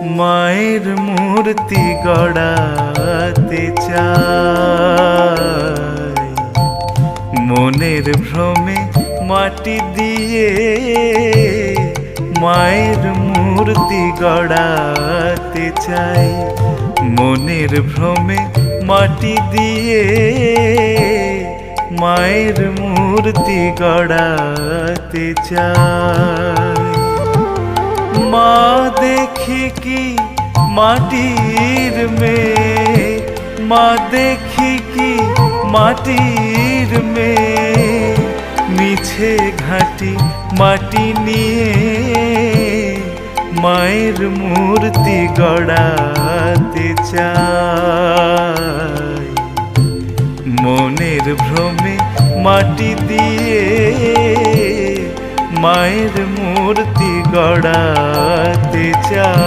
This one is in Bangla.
মায়ের মূর্তি গড়াতে চাই, মনের ভ্রমে মাটি দিয়ে মায়ের মূর্তি গড়াতে চাই, মনের ভ্রমে মাটি দিয়ে মায়ের মূর্তি গড়াতে চাই। মা দেখি কি মাটির মেয়ে, মা দেখি কি মাটির মেয়ে, মিছে ঘাটি মাটি নিয়ে মায়ের মূর্তি গড়াতে চাই, মনের ভ্রমে মাটি দিয়ে মায়ের মূর্তি গড়াতে চাই।